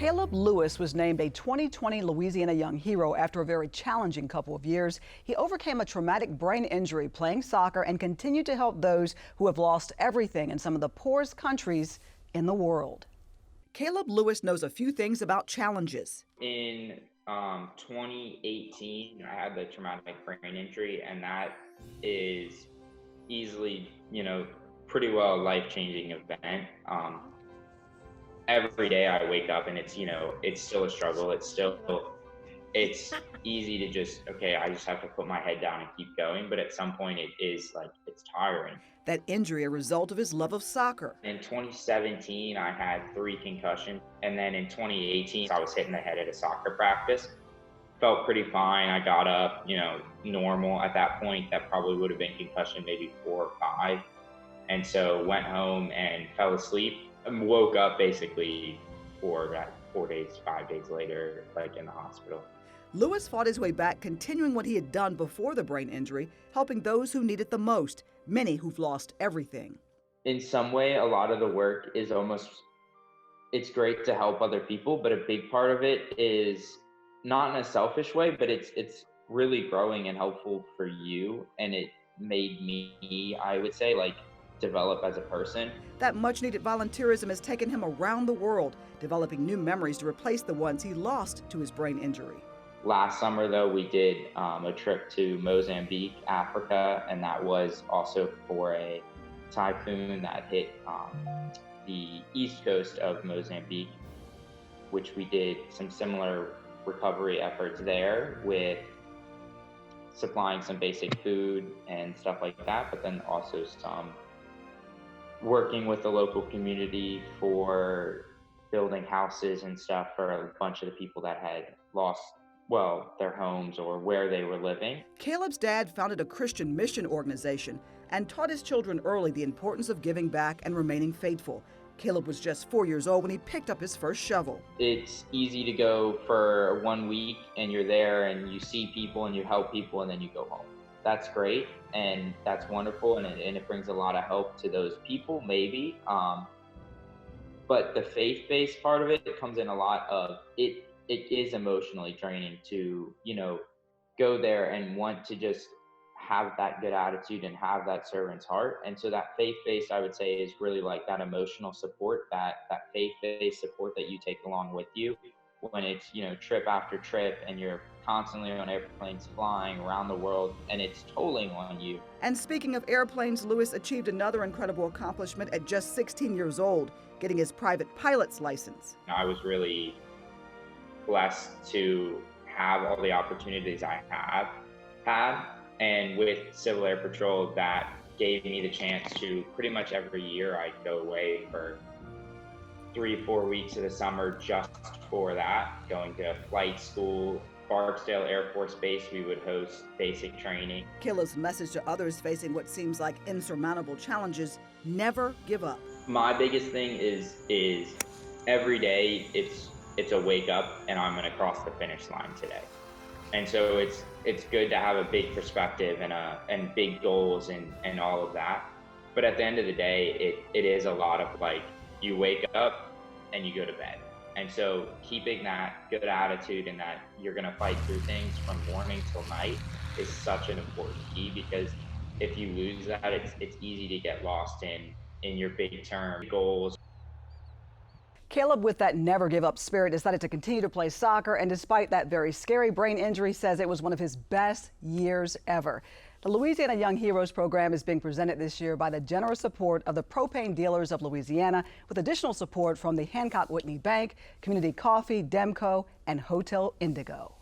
Caleb Lewis was named a 2020 Louisiana Young Hero after a very challenging couple of years. He overcame a traumatic brain injury playing soccer and continued to help those who have lost everything in some of the poorest countries in the world. Caleb Lewis knows a few things about challenges. In 2018, I had the traumatic brain injury, and that is easily, pretty well a life-changing event. Every day I wake up and it's still a struggle. It's easy to just, okay, I just have to put my head down and keep going. But at some point it's tiring. That injury a result of his love of soccer. In 2017, I had 3 concussions. And then in 2018, I was hitting the head at a soccer practice. Felt pretty fine. I got up, normal at that point. That probably would have been concussion maybe 4 or 5. And so went home and fell asleep and woke up basically 4 days, 5 days later, like in the hospital. Lewis fought his way back, continuing what he had done before the brain injury, helping those who need it the most, many who've lost everything. In some way, a lot of the work is it's great to help other people, but a big part of it is not in a selfish way, but it's really growing and helpful for you. And it made me, I would say, develop as a person. That much-needed volunteerism has taken him around the world, developing new memories to replace the ones he lost to his brain injury. Last summer, though, we did a trip to Mozambique, Africa, and that was also for a typhoon that hit the east coast of Mozambique, which we did some similar recovery efforts there with supplying some basic food and stuff like that, but then also some working with the local community for building houses and stuff for a bunch of the people that had lost, their homes or where they were living. Caleb's dad founded a Christian mission organization and taught his children early the importance of giving back and remaining faithful. Caleb was just 4 years old when he picked up his first shovel. It's easy to go for 1 week and you're there and you see people and you help people and then you go home. That's great and that's wonderful and it brings a lot of help to those people maybe. But the faith-based part of it comes in a lot of it is emotionally draining to, go there and want to just have that good attitude and have that servant's heart. And so that faith-based, I would say, is really like that emotional support, that faith-based support that you take along with you when it's, trip after trip and you're constantly on airplanes flying around the world and it's tolling on you. And speaking of airplanes, Lewis achieved another incredible accomplishment at just 16 years old, getting his private pilot's license. I was really blessed to have all the opportunities I have had. And with Civil Air Patrol, that gave me the chance to pretty much every year I'd go away for 3-4 weeks of the summer just for that, going to flight school. Barksdale Air Force Base, we would host basic training. Caleb's message to others facing what seems like insurmountable challenges: never give up. My biggest thing is every day it's a wake up and I'm going to cross the finish line today. And so it's good to have a big perspective and big goals and all of that. But at the end of the day, it is a lot of you wake up and you go to bed. And so keeping that good attitude and that you're going to fight through things from morning till night is such an important key, because if you lose that, it's easy to get lost in your big term goals. Caleb, with that never give up spirit, decided to continue to play soccer, and despite that very scary brain injury, says it was one of his best years ever. The Louisiana Young Heroes program is being presented this year by the generous support of the Propane Dealers of Louisiana, with additional support from the Hancock Whitney Bank, Community Coffee, Demco, and Hotel Indigo.